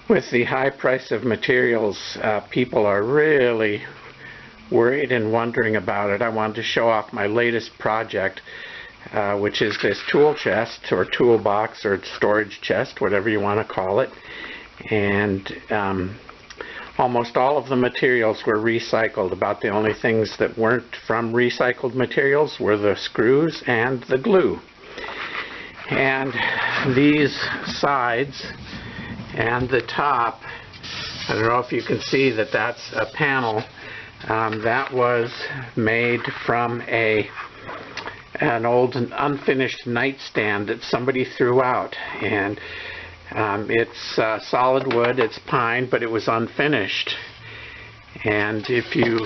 With the high price of materials, people are really worried and wondering about it. I wanted to show off my latest project, which is this tool chest or toolbox or storage chest, whatever you want to call it. And almost all of the materials were recycled. About the only things that weren't from recycled materials were the screws and the glue. And these sides and the top, I don't know if you can see that that's a panel that was made from an old unfinished nightstand that somebody threw out, and it's solid wood, it's pine, but it was unfinished. And if you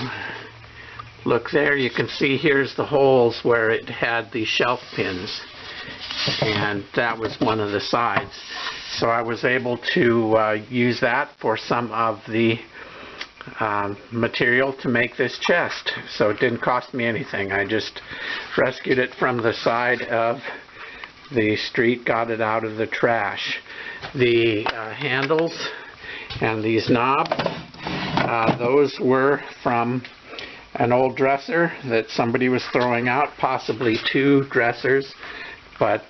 look there, you can see here's the holes where it had the shelf pins, and that was one of the sides. So I was able to use that for some of the material to make this chest. So it didn't cost me anything. I just rescued it from the side of the street, got it out of the trash. The handles and these knobs, those were from an old dresser that somebody was throwing out, possibly two dressers, but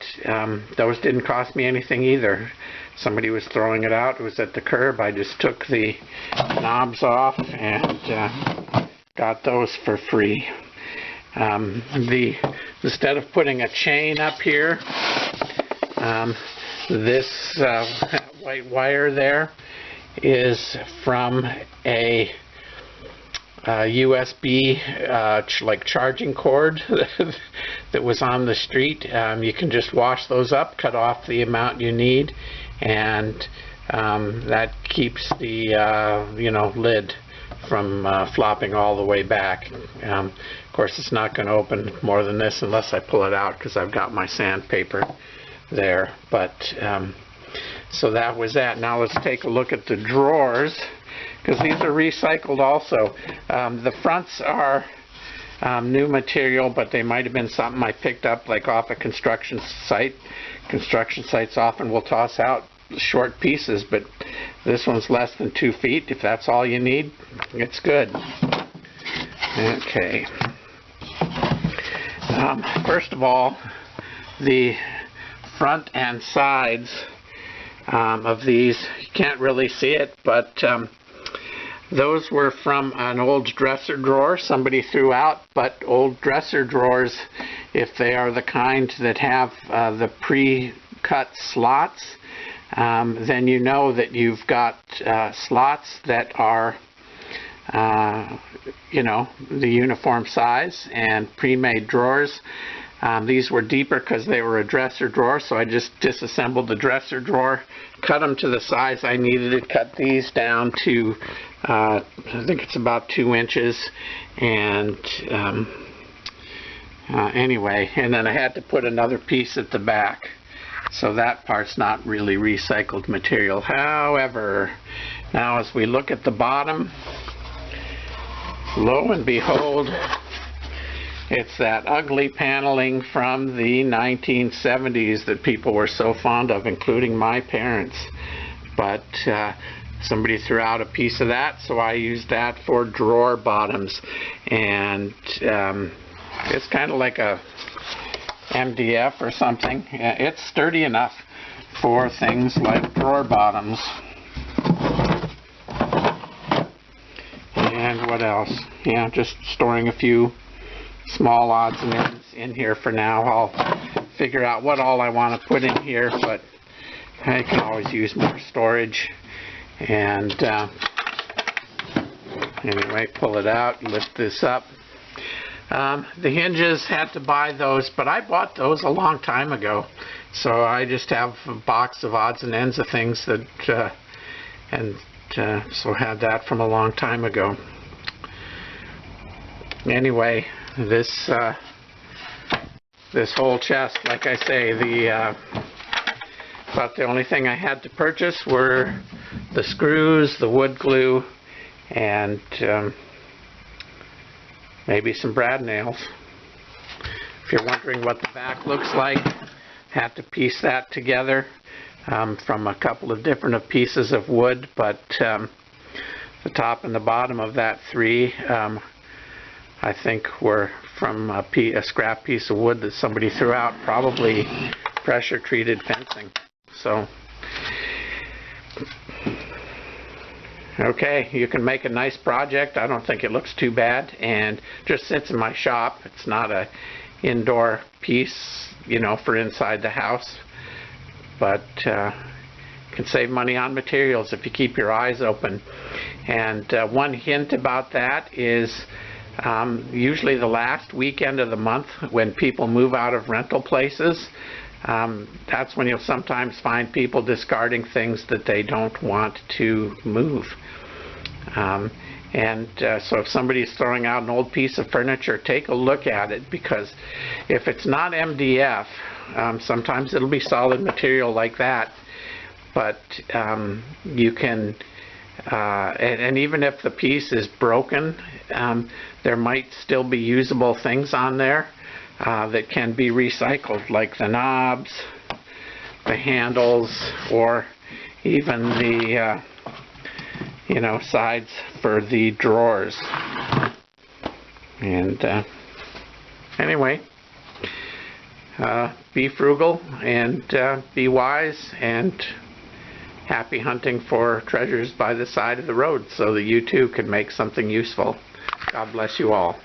those didn't cost me anything either. Somebody was throwing it out. It was at the curb. I just took the knobs off and got those for free. Instead of putting a chain up here, this white wire there is from a USB like charging cord that was on the street. You can just wash those up, cut off the amount you need, and that keeps the lid from flopping all the way back. Of course, it's not going to open more than this unless I pull it out, because I've got my sandpaper there. But so that was that. Now let's take a look at the drawers, because these are recycled also. The fronts are new material, but they might have been something I picked up like off a construction site. Construction sites often will toss out short pieces, but this one's less than 2 feet. If that's all you need, it's good. Okay. First of all, the front and sides of these, you can't really see it, but those were from an old dresser drawer somebody threw out. But old dresser drawers, if they are the kind that have the pre-cut slots, then you know that you've got slots that are the uniform size and pre-made drawers. These were deeper because they were a dresser drawer, so I just disassembled the dresser drawer, cut them to the size I needed it, cut these down to I think it's about 2 inches, and anyway, and then I had to put another piece at the back, so that part's not really recycled material. However, now as we look at the bottom, lo and behold, it's that ugly paneling from the 1970s that people were so fond of, including my parents. But somebody threw out a piece of that, so I used that for drawer bottoms. And it's kind of like a MDF or something. It's sturdy enough for things like drawer bottoms. And what else? Yeah, just storing a few small odds and ends in here for now. I'll figure out what all I want to put in here, but I can always use more storage. And anyway, pull it out, lift this up. The hinges, had to buy those, but I bought those a long time ago, so I just have a box of odds and ends of things that so had that from a long time ago. Anyway, this whole chest, like I say, about the only thing I had to purchase were the screws, the wood glue, and maybe some brad nails. If you're wondering what the back looks like, had to piece that together from a couple of different pieces of wood, but the top and the bottom of that 3 I think were from a scrap piece of wood that somebody threw out, probably pressure treated fencing. So okay, you can make a nice project. I don't think it looks too bad, and just sits in my shop. It's not a indoor piece, you know, for inside the house, but can save money on materials if you keep your eyes open. And one hint about that is usually the last weekend of the month, when people move out of rental places, that's when you'll sometimes find people discarding things that they don't want to move. So if somebody's throwing out an old piece of furniture, take a look at it, because if it's not MDF, sometimes it'll be solid material like that, but you can, and even if the piece is broken, there might still be usable things on there that can be recycled, like the knobs, the handles, or even the you know, sides for the drawers. And anyway, be frugal and be wise, and happy hunting for treasures by the side of the road, so that you too can make something useful. God bless you all.